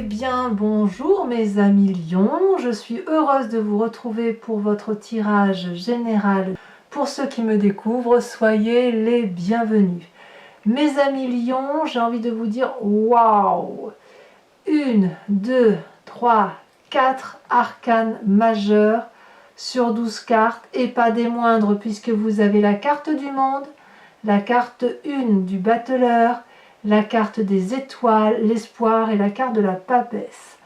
bien, bonjour mes amis lions, je suis heureuse de vous retrouver pour votre tirage général. Pour ceux qui me découvrent, soyez les bienvenus. Mes amis lions, j'ai envie de vous dire waouh! 1, 2, 3, 4 arcanes majeures sur 12 cartes et pas des moindres puisque vous avez la carte du monde, la carte 1 du battleur, la carte des étoiles, l'espoir et la carte de la papesse.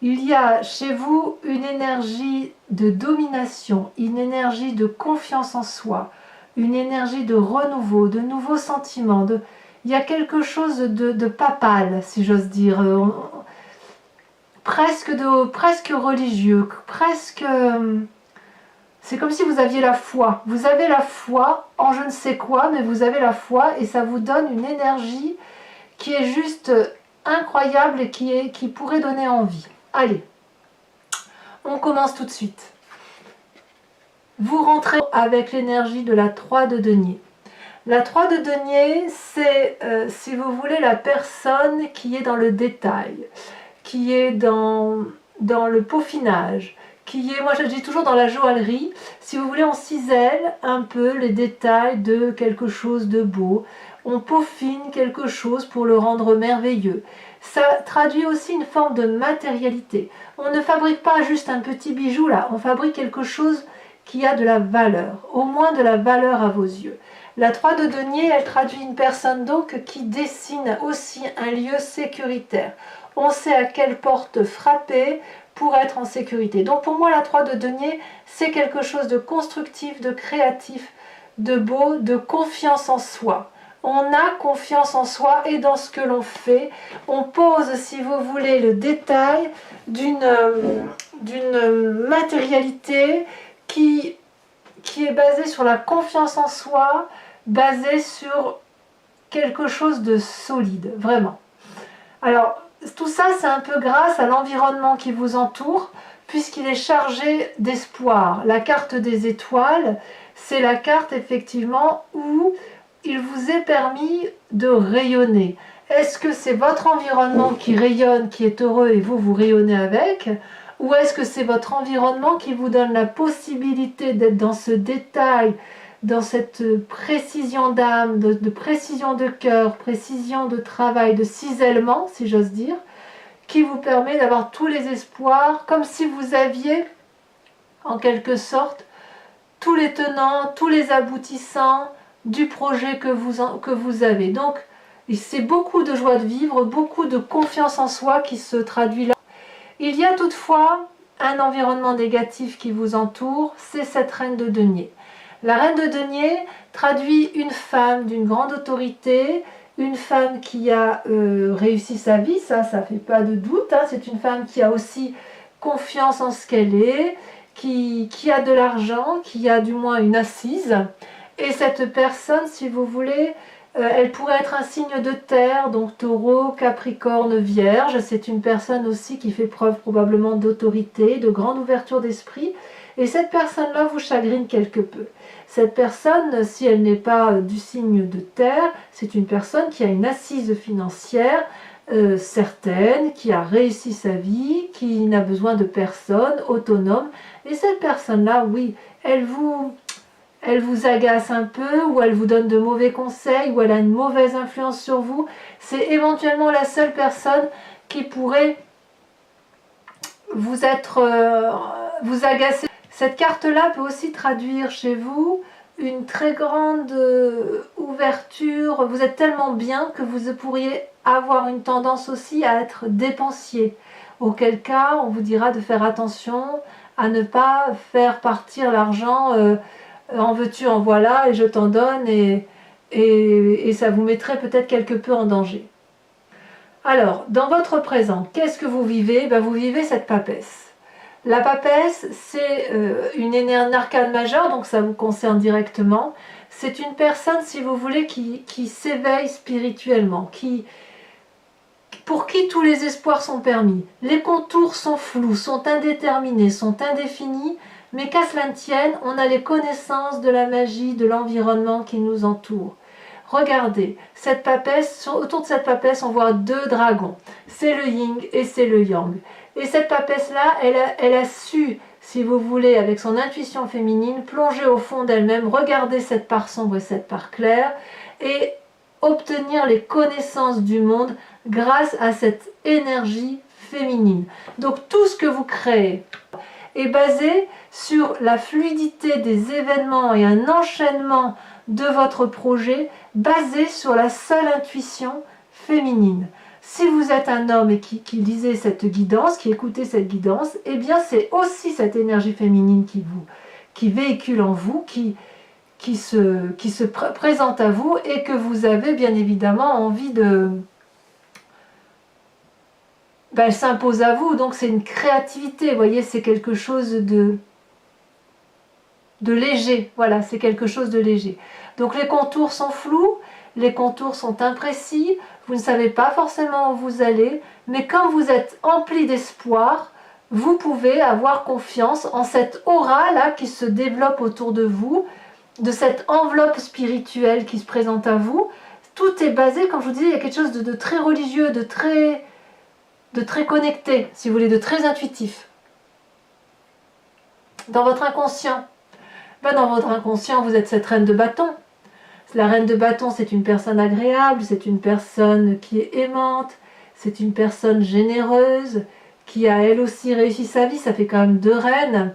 Il y a chez vous une énergie de domination, une énergie de confiance en soi, une énergie de renouveau, de nouveaux sentiments. Il y a quelque chose de papal, si j'ose dire, presque religieux, presque... C'est comme si vous aviez la foi. Vous avez la foi en je ne sais quoi, mais vous avez la foi et ça vous donne une énergie qui est juste incroyable et qui pourrait donner envie. Allez, on commence tout de suite. Vous rentrez avec l'énergie de la 3 de denier. La 3 de denier, c'est, si vous voulez, la personne qui est dans le détail, qui est dans le peaufinage, qui est, moi je dis toujours dans la joaillerie, si vous voulez on cisèle un peu les détails de quelque chose de beau, on peaufine quelque chose pour le rendre merveilleux. Ça traduit aussi une forme de matérialité. On ne fabrique pas juste un petit bijou là, on fabrique quelque chose qui a de la valeur, au moins de la valeur à vos yeux. La 3 de denier, elle traduit une personne donc qui dessine aussi un lieu sécuritaire. On sait à quelle porte frapper pour être en sécurité. Donc pour moi, la 3 de denier, c'est quelque chose de constructif, de créatif, de beau, de confiance en soi. On a confiance en soi et dans ce que l'on fait. On pose, si vous voulez, le détail d'une matérialité qui est basée sur la confiance en soi, basée sur quelque chose de solide, vraiment. Alors, tout ça, c'est un peu grâce à l'environnement qui vous entoure, puisqu'il est chargé d'espoir. La carte des étoiles, c'est la carte, effectivement, où il vous est permis de rayonner. Est-ce que c'est votre environnement qui rayonne, qui est heureux, et vous, vous rayonnez avec ? Ou est-ce que c'est votre environnement qui vous donne la possibilité d'être dans ce détail, dans cette précision d'âme, de précision de cœur, précision de travail, de cisèlement, si j'ose dire, qui vous permet d'avoir tous les espoirs, comme si vous aviez, en quelque sorte, tous les tenants, tous les aboutissants du projet que vous avez. Donc, c'est beaucoup de joie de vivre, beaucoup de confiance en soi qui se traduit là. Il y a toutefois un environnement négatif qui vous entoure, c'est cette reine de denier. La reine de denier traduit une femme d'une grande autorité, une femme qui a réussi sa vie, ça fait pas de doute, hein. C'est une femme qui a aussi confiance en ce qu'elle est, qui a de l'argent, qui a du moins une assise. Et cette personne, si vous voulez, elle pourrait être un signe de terre, donc taureau, capricorne, vierge. C'est une personne aussi qui fait preuve probablement d'autorité, de grande ouverture d'esprit. Et cette personne-là vous chagrine quelque peu. Cette personne, si elle n'est pas du signe de terre, c'est une personne qui a une assise financière certaine, qui a réussi sa vie, qui n'a besoin de personne, autonome. Et cette personne-là, oui, elle vous agace un peu, ou elle vous donne de mauvais conseils, ou elle a une mauvaise influence sur vous. C'est éventuellement la seule personne qui pourrait vous agacer. Cette carte-là peut aussi traduire chez vous une très grande ouverture. Vous êtes tellement bien que vous pourriez avoir une tendance aussi à être dépensier. Auquel cas, on vous dira de faire attention à ne pas faire partir l'argent en veux-tu, en voilà, et je t'en donne, et ça vous mettrait peut-être quelque peu en danger. Alors, dans votre présent, qu'est-ce que vous vivez ? Vous vivez cette papesse. La papesse, c'est une arcane majeure, donc ça vous concerne directement. C'est une personne, si vous voulez, qui s'éveille spirituellement, pour qui tous les espoirs sont permis. Les contours sont flous, sont indéterminés, sont indéfinis, mais qu'à cela ne tienne, on a les connaissances de la magie, de l'environnement qui nous entoure. regardez, cette papesse, autour de cette papesse, on voit deux dragons. C'est le yin et c'est le yang. Et cette papesse-là, elle a su, si vous voulez, avec son intuition féminine, plonger au fond d'elle-même, regarder cette part sombre et cette part claire, et obtenir les connaissances du monde grâce à cette énergie féminine. Donc tout ce que vous créez est basé sur la fluidité des événements et un enchaînement de votre projet basé sur la seule intuition féminine. Si vous êtes un homme et qui lisez cette guidance, qui écoutez cette guidance, eh bien c'est aussi cette énergie féminine qui véhicule en vous, qui se présente à vous et que vous avez bien évidemment envie de... Ben, elle s'impose à vous, donc c'est une créativité, vous voyez, c'est quelque chose de léger, voilà, c'est quelque chose de léger. Donc les contours sont flous, les contours sont imprécis, vous ne savez pas forcément où vous allez, mais quand vous êtes empli d'espoir, vous pouvez avoir confiance en cette aura-là qui se développe autour de vous, de cette enveloppe spirituelle qui se présente à vous. Tout est basé, comme je vous disais, il y a quelque chose de très religieux, de très connecté, si vous voulez, de très intuitif. Dans votre inconscient, dans votre inconscient, vous êtes cette reine de bâton. La reine de bâton, c'est une personne agréable, c'est une personne qui est aimante, c'est une personne généreuse, qui a elle aussi réussi sa vie, ça fait quand même deux reines.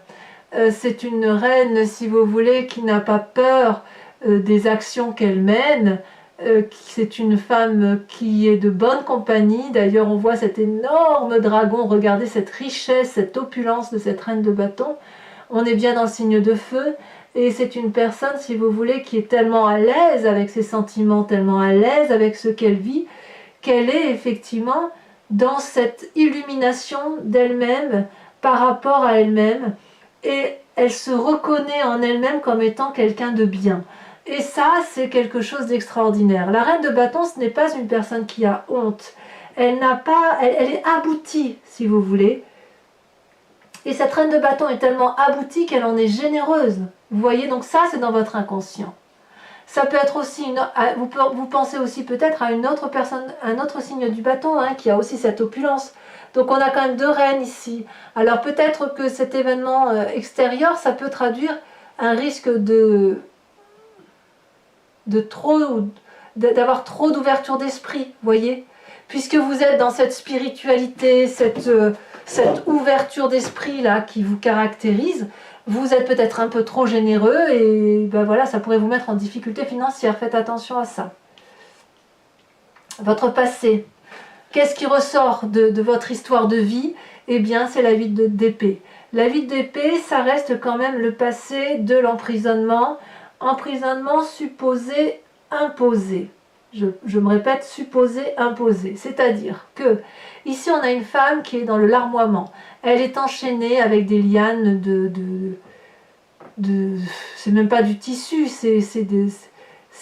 C'est une reine, si vous voulez, qui n'a pas peur des actions qu'elle mène. C'est une femme qui est de bonne compagnie. D'ailleurs, on voit cet énorme dragon. Regardez cette richesse, cette opulence de cette reine de bâton. On est bien dans le signe de feu. Et c'est une personne, si vous voulez, qui est tellement à l'aise avec ses sentiments, tellement à l'aise avec ce qu'elle vit, qu'elle est effectivement dans cette illumination d'elle-même par rapport à elle-même. Et elle se reconnaît en elle-même comme étant quelqu'un de bien. Et ça, c'est quelque chose d'extraordinaire. La reine de bâton, ce n'est pas une personne qui a honte. Elle est aboutie, si vous voulez. Et cette reine de bâton est tellement aboutie qu'elle en est généreuse. Vous voyez, donc ça, c'est dans votre inconscient. Ça peut être aussi, vous pensez aussi peut-être à une autre personne, un autre signe du bâton, qui a aussi cette opulence. Donc on a quand même deux reines ici. Alors peut-être que cet événement extérieur, ça peut traduire un risque d'avoir trop d'ouverture d'esprit, voyez, puisque vous êtes dans cette spiritualité, cette ouverture d'esprit là qui vous caractérise, vous êtes peut-être un peu trop généreux et ben voilà, ça pourrait vous mettre en difficulté financière. Faites attention à ça. Votre passé, qu'est-ce qui ressort de votre histoire de vie? Eh bien, c'est la vie d'épée. La vie d'épée, ça reste quand même le passé de l'emprisonnement. Emprisonnement supposé imposé. Je me répète, supposé imposé. C'est-à-dire que ici on a une femme qui est dans le larmoiement. Elle est enchaînée avec des lianes c'est même pas du tissu, c'est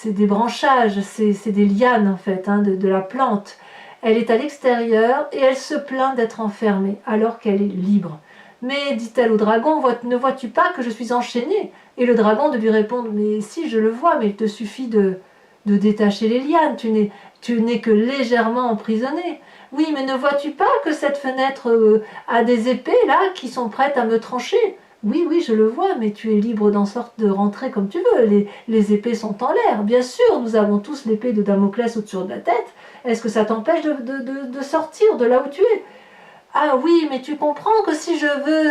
des branchages, c'est des lianes en fait, de la plante. Elle est à l'extérieur et elle se plaint d'être enfermée alors qu'elle est libre. Mais dit-elle au dragon, ne vois-tu pas que je suis enchaînée? Et le dragon de lui répondre, mais si, je le vois, mais il te suffit de détacher les lianes, tu n'es que légèrement emprisonné. Oui, mais ne vois-tu pas que cette fenêtre a des épées là qui sont prêtes à me trancher? Oui, oui, je le vois, mais tu es libre de rentrer comme tu veux. Les épées sont en l'air. Bien sûr, nous avons tous l'épée de Damoclès au-dessus de la tête. Est-ce que ça t'empêche de sortir de là où tu es? Ah oui, mais tu comprends que si je veux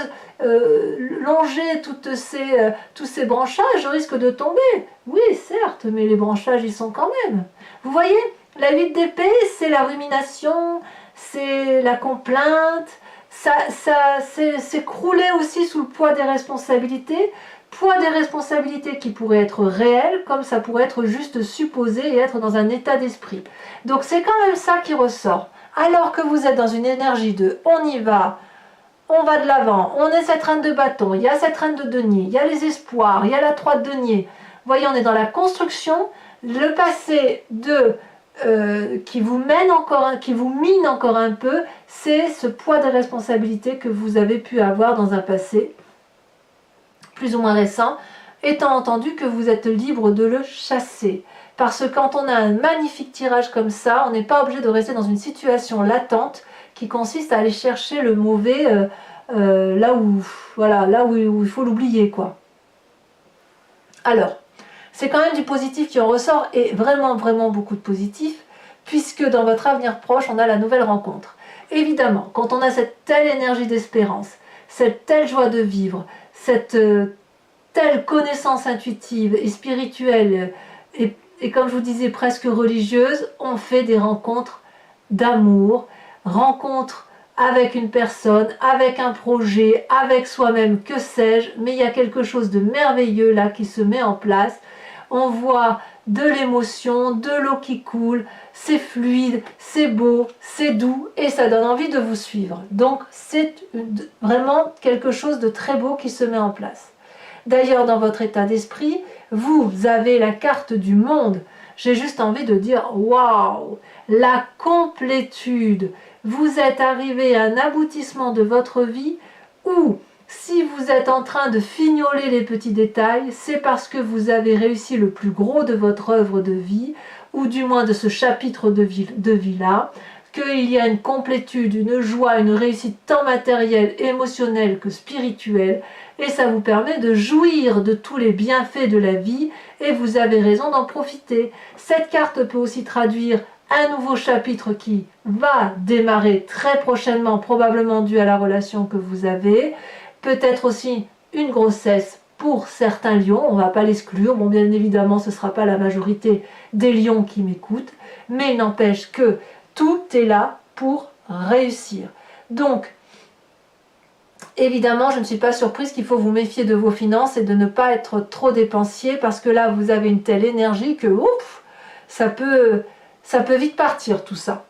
longer tous ces branchages, je risque de tomber. Oui, certes, mais les branchages, ils sont quand même. Vous voyez, la vie d'épée, c'est la rumination, c'est la complainte, c'est crouler aussi sous le poids des responsabilités qui pourraient être réelles, comme ça pourrait être juste supposé et être dans un état d'esprit. Donc c'est quand même ça qui ressort. Alors que vous êtes dans une énergie de on y va, on va de l'avant, on est cette reine de bâton, il y a cette reine de denier, il y a les espoirs, il y a la 3 de denier. Vous voyez, on est dans la construction, le passé qui vous mine encore un peu, c'est ce poids de responsabilité que vous avez pu avoir dans un passé plus ou moins récent, étant entendu que vous êtes libre de le chasser. parce que quand on a un magnifique tirage comme ça, on n'est pas obligé de rester dans une situation latente qui consiste à aller chercher le mauvais là où, voilà, là où il faut l'oublier, quoi. Alors, c'est quand même du positif qui en ressort, et vraiment, vraiment beaucoup de positif, puisque dans votre avenir proche, on a la nouvelle rencontre. Évidemment, quand on a cette telle énergie d'espérance, cette telle joie de vivre, cette telle connaissance intuitive et spirituelle, et comme je vous disais, presque religieuse, on fait des rencontres d'amour, rencontres avec une personne, avec un projet, avec soi-même, que sais-je, mais il y a quelque chose de merveilleux là qui se met en place. On voit de l'émotion, de l'eau qui coule, c'est fluide, c'est beau, c'est doux et ça donne envie de vous suivre. Donc c'est vraiment quelque chose de très beau qui se met en place. D'ailleurs, dans votre état d'esprit, vous avez la carte du monde. J'ai juste envie de dire waouh, la complétude. Vous êtes arrivé à un aboutissement de votre vie où, si vous êtes en train de fignoler les petits détails, c'est parce que vous avez réussi le plus gros de votre œuvre de vie, ou du moins de ce chapitre de vie-là, qu'il y a une complétude, une joie, une réussite tant matérielle, émotionnelle que spirituelle, et ça vous permet de jouir de tous les bienfaits de la vie, et vous avez raison d'en profiter. Cette carte peut aussi traduire un nouveau chapitre qui va démarrer très prochainement, probablement dû à la relation que vous avez, peut-être aussi une grossesse pour certains lions, on ne va pas l'exclure, bon bien évidemment ce ne sera pas la majorité des lions qui m'écoutent, mais il n'empêche que tout est là pour réussir. Donc, évidemment, je ne suis pas surprise qu'il faut vous méfier de vos finances et de ne pas être trop dépensier, parce que là, vous avez une telle énergie que ouf, ça peut vite partir tout ça.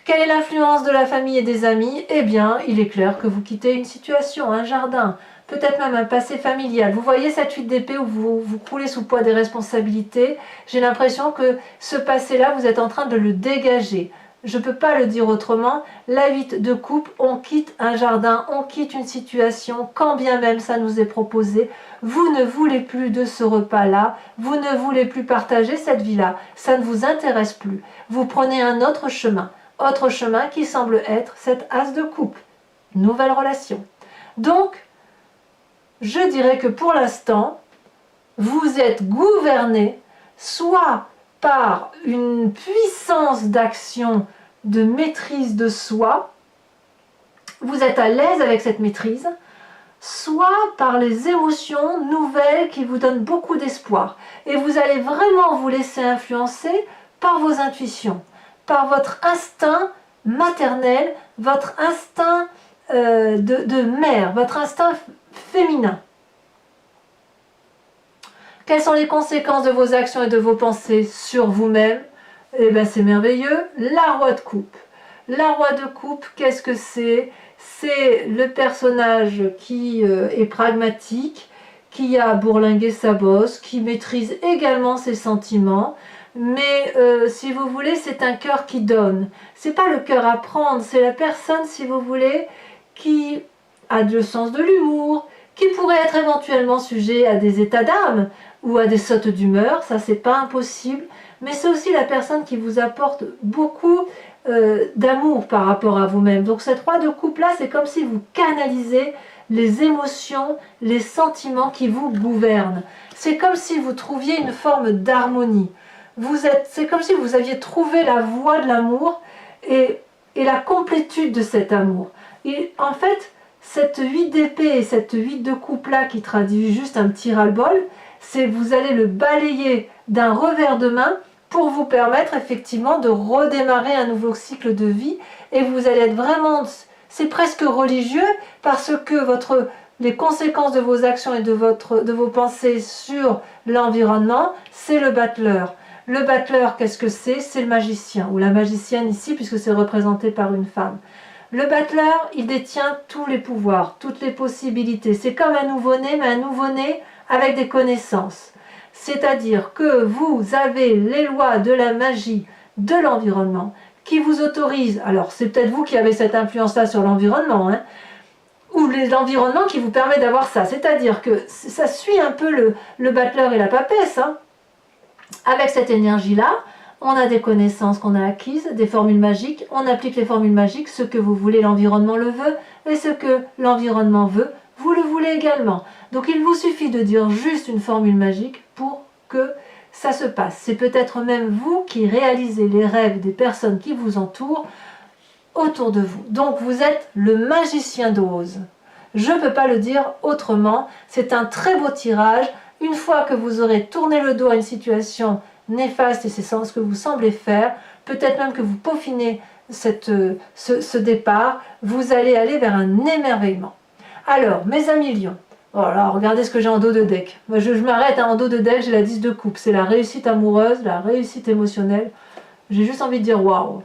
Quelle est l'influence de la famille et des amis? Eh bien, il est clair que vous quittez une situation, un jardin, peut-être même un passé familial. Vous voyez cette 8 d'épée où vous croulez sous le poids des responsabilités. J'ai l'impression que ce passé-là, vous êtes en train de le dégager. Je ne peux pas le dire autrement. La 8 de coupe, on quitte un jardin, on quitte une situation, quand bien même ça nous est proposé. Vous ne voulez plus de ce repas-là, vous ne voulez plus partager cette vie-là. Ça ne vous intéresse plus. Vous prenez un autre chemin qui semble être cette as de coupe. Nouvelle relation. Donc, je dirais que pour l'instant, vous êtes gouverné soit par une puissance d'action, de maîtrise de soi, vous êtes à l'aise avec cette maîtrise, soit par les émotions nouvelles qui vous donnent beaucoup d'espoir. Et vous allez vraiment vous laisser influencer par vos intuitions, par votre instinct maternel, votre instinct de mère, votre instinct féminin. Quelles sont les conséquences de vos actions et de vos pensées sur vous-même? Eh bien, c'est merveilleux. La roi de coupe. La roi de coupe, qu'est-ce que c'est? C'est le personnage qui est pragmatique, qui a bourlingué sa bosse, qui maîtrise également ses sentiments. Mais si vous voulez, c'est un cœur qui donne. C'est pas le cœur à prendre, c'est la personne, si vous voulez, qui a le sens de l'humour, qui pourrait être éventuellement sujet à des états d'âme ou à des sautes d'humeur, ça c'est pas impossible, mais c'est aussi la personne qui vous apporte beaucoup d'amour par rapport à vous-même. Donc cette roi de coupe là, c'est comme si vous canalisez les émotions, les sentiments qui vous gouvernent. C'est comme si vous trouviez une forme d'harmonie. C'est comme si vous aviez trouvé la voie de l'amour et la complétude de cet amour. Et en fait, cette 8 d'épée et cette 8 de coupe là qui traduit juste un petit ras-le-bol, c'est vous allez le balayer d'un revers de main pour vous permettre effectivement de redémarrer un nouveau cycle de vie, et vous allez être vraiment, c'est presque religieux, parce que les conséquences de vos actions et de vos pensées sur l'environnement, c'est le battleur. Le battleur, qu'est-ce que c'est? C'est le magicien, ou la magicienne ici, puisque c'est représenté par une femme. Le battleur, il détient tous les pouvoirs, toutes les possibilités. C'est comme un nouveau-né, mais un nouveau-né avec des connaissances. C'est-à-dire que vous avez les lois de la magie de l'environnement qui vous autorisent, alors c'est peut-être vous qui avez cette influence-là sur l'environnement, hein, ou l'environnement qui vous permet d'avoir ça. C'est-à-dire que ça suit un peu le battleur et la papesse, hein. Avec cette énergie-là, on a des connaissances qu'on a acquises, des formules magiques, on applique les formules magiques, ce que vous voulez, l'environnement le veut, et ce que l'environnement veut, vous le voulez également. Donc il vous suffit de dire juste une formule magique pour que ça se passe. C'est peut-être même vous qui réalisez les rêves des personnes qui vous entourent autour de vous. Donc vous êtes le magicien d'Oz. Je ne peux pas le dire autrement. C'est un très beau tirage. Une fois que vous aurez tourné le dos à une situation néfaste, et c'est ce que vous semblez faire, peut-être même que vous peaufinez ce départ, vous allez aller vers un émerveillement. Alors, mes amis lions, voilà, regardez ce que j'ai en dos de deck. Je m'arrête en dos de deck, j'ai la 10 de coupe. C'est la réussite amoureuse, la réussite émotionnelle. J'ai juste envie de dire waouh.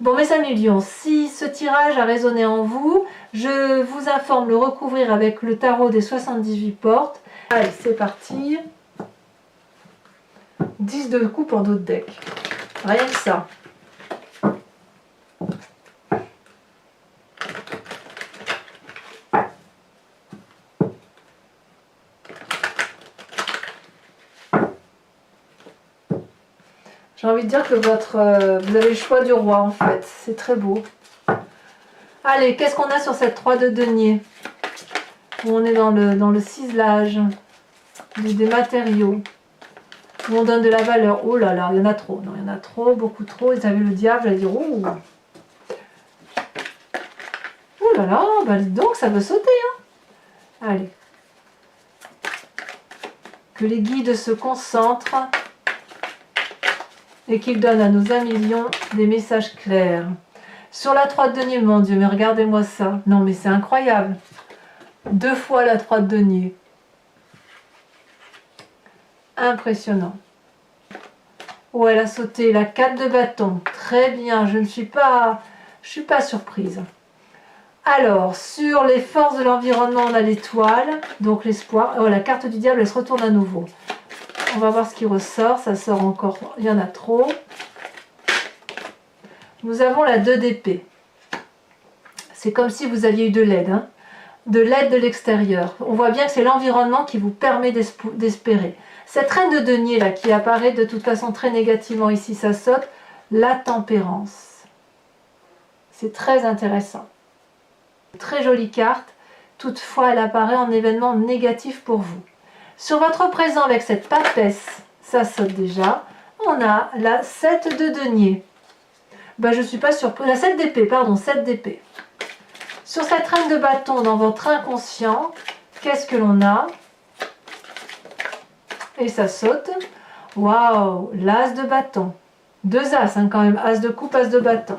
Bon, mes amis lions, si ce tirage a résonné en vous, je vous informe le recouvrir avec le tarot des 78 portes. Allez, c'est parti. 10 de coupe en dos de deck. Rien que ça. J'ai envie de dire que vous avez le choix du roi en fait. C'est très beau. Allez, qu'est-ce qu'on a sur cette 3 de denier? Où on est dans le ciselage des matériaux. Où on donne de la valeur. Oh là là, il y en a trop. Non, il y en a trop, beaucoup trop. Ils avaient le diable, j'allais dire, ouh. Oh là là, bah dis donc, ça veut sauter. Hein. Allez. Que les guides se concentrent. Et qu'ils donnent à nos amis lions des messages clairs. Sur la 3 de denier, mon Dieu, mais regardez-moi ça. Non, mais c'est incroyable. 2 fois la 3 de denier. Impressionnant. Oh, elle a sauté la 4 de bâton. Très bien, je ne suis pas surprise. Alors, sur les forces de l'environnement, on a l'étoile, donc l'espoir. Oh, la carte du diable, elle se retourne à nouveau. On va voir ce qui ressort. Ça sort encore. Il y en a trop. Nous avons la 2 d'épée. C'est comme si vous aviez eu de l'aide. Hein, de l'aide de l'extérieur. On voit bien que c'est l'environnement qui vous permet d'espérer. Cette reine de denier là qui apparaît de toute façon très négativement ici, ça saute. La tempérance. C'est très intéressant. Très jolie carte. Toutefois, elle apparaît en événement négatif pour vous. Sur votre présent avec cette papesse, ça saute déjà, on a la 7 de denier. Ben, je ne suis pas surprise. La 7 d'épée, pardon, 7 d'épée. Sur cette reine de bâton dans votre inconscient, qu'est-ce que l'on a? Et ça saute. Waouh, l'as de bâton. 2 as hein, quand même, as de coupe, as de bâton.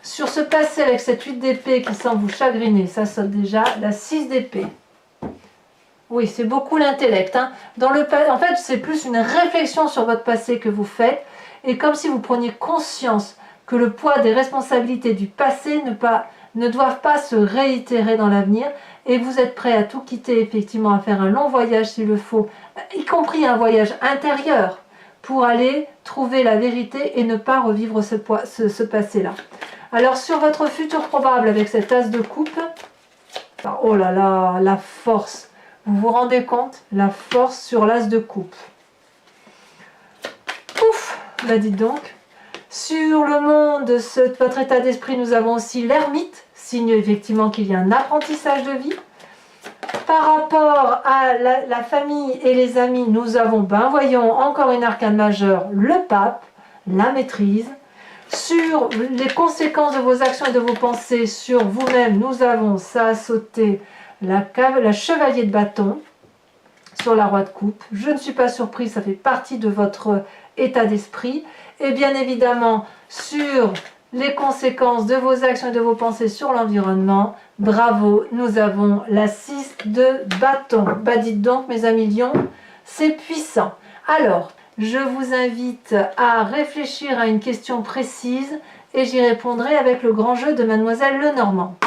Sur ce passé avec cette 8 d'épée qui semble vous chagriner, ça saute déjà, la 6 d'épée. Oui, c'est beaucoup l'intellect. Hein. En fait, c'est plus une réflexion sur votre passé que vous faites. Et comme si vous preniez conscience que le poids des responsabilités du passé ne doivent pas se réitérer dans l'avenir. Et vous êtes prêt à tout quitter, effectivement, à faire un long voyage s'il le faut, y compris un voyage intérieur, pour aller trouver la vérité et ne pas revivre ce passé-là. Alors, sur votre futur probable avec cet as de coupe, oh là là, la force. Vous vous rendez compte? La force sur l'as de coupe. Ouf, bah dites donc. Sur le monde, votre état d'esprit, nous avons aussi l'ermite, signe effectivement qu'il y a un apprentissage de vie. Par rapport à la famille et les amis, nous avons, ben voyons, encore une arcane majeure, le pape, la maîtrise. Sur les conséquences de vos actions et de vos pensées sur vous-même, nous avons, ça a sauté, la chevalier de bâton sur la roi de coupe. Je ne suis pas surprise, ça fait partie de votre état d'esprit. Et bien évidemment, sur les conséquences de vos actions et de vos pensées sur l'environnement, bravo, nous avons la 6 de bâton. Bah dites donc mes amis lions, c'est puissant. Alors, je vous invite à réfléchir à une question précise et j'y répondrai avec le grand jeu de Mademoiselle Lenormand.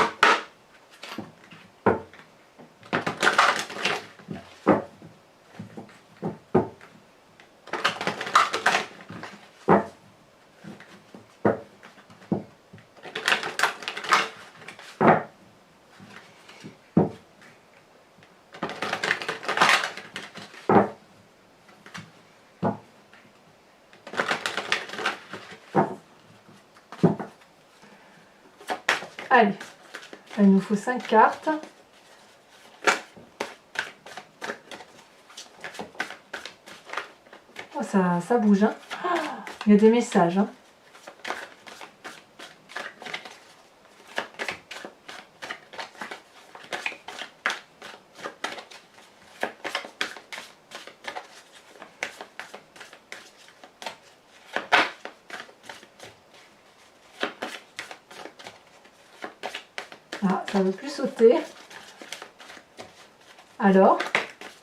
Allez, il nous faut 5 cartes. Oh, ça bouge, hein. Oh, il y a des messages, hein. Ah, ça ne veut plus sauter. Alors,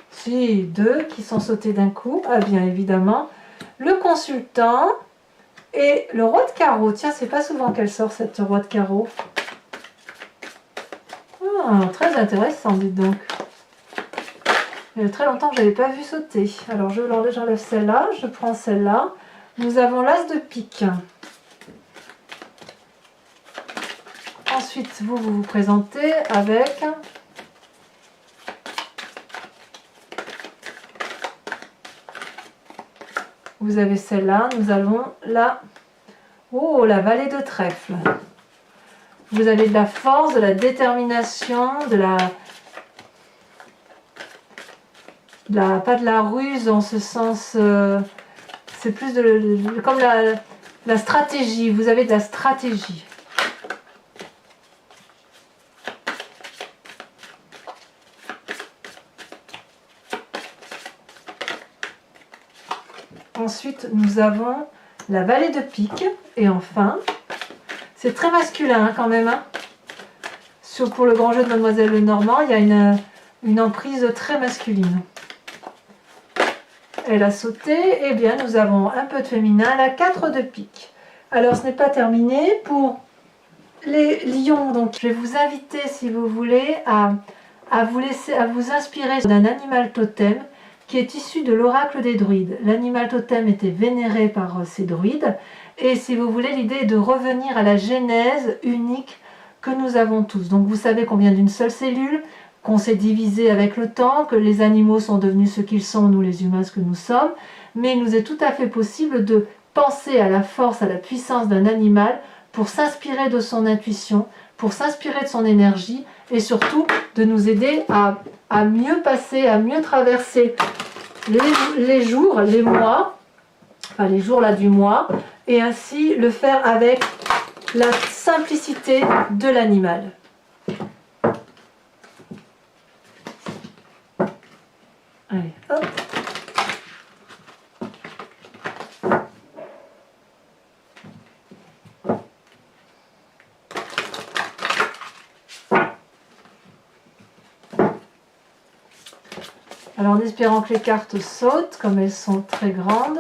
si, 2 qui sont sautés d'un coup. Ah bien évidemment, le consultant et le roi de carreau. Tiens, c'est pas souvent qu'elle sort cette roi de carreau. Ah, très intéressant, dites donc. Il y a très longtemps que je n'avais pas vu sauter. Alors j'enlève celle-là, je prends celle-là. Nous avons l'as de pique. Ensuite, vous présentez avec vous avez celle-là, nous avons la la vallée de trèfle. Vous avez de la force, de la détermination, pas de la ruse en ce sens, c'est plus comme la stratégie, vous avez de la stratégie. Ensuite, nous avons la vallée de pique. Et enfin, c'est très masculin hein, quand même. Hein. Pour le grand jeu de Mademoiselle Lenormand, il y a une emprise très masculine. Elle a sauté. Et bien, nous avons un peu de féminin, la 4 de pique. Alors, ce n'est pas terminé. Pour les lions, donc, je vais vous inviter, si vous voulez, à vous inspirer d'un animal totem qui est issu de l'oracle des druides. L'animal totem était vénéré par ces druides et si vous voulez, l'idée est de revenir à la genèse unique que nous avons tous. Donc vous savez qu'on vient d'une seule cellule, qu'on s'est divisé avec le temps, que les animaux sont devenus ce qu'ils sont, nous les humains ce que nous sommes, mais il nous est tout à fait possible de penser à la force, à la puissance d'un animal pour s'inspirer de son intuition, pour s'inspirer de son énergie et surtout de nous aider à mieux passer, à mieux traverser les jours, les mois, enfin les jours là du mois, et ainsi le faire avec la simplicité de l'animal. Allez, hop. Alors en espérant que les cartes sautent, comme elles sont très grandes.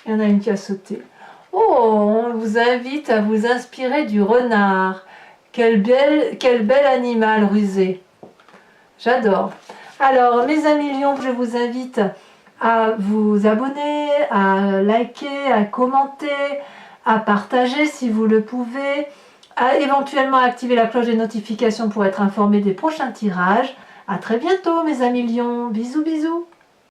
Il y en a une qui a sauté. Oh, on vous invite à vous inspirer du renard. Quel bel animal rusé. J'adore. Alors, mes amis lions, je vous invite à vous abonner, à liker, à commenter, à partager si vous le pouvez, à éventuellement activer la cloche des notifications pour être informé des prochains tirages. À très bientôt, mes amis lions. Bisous, bisous.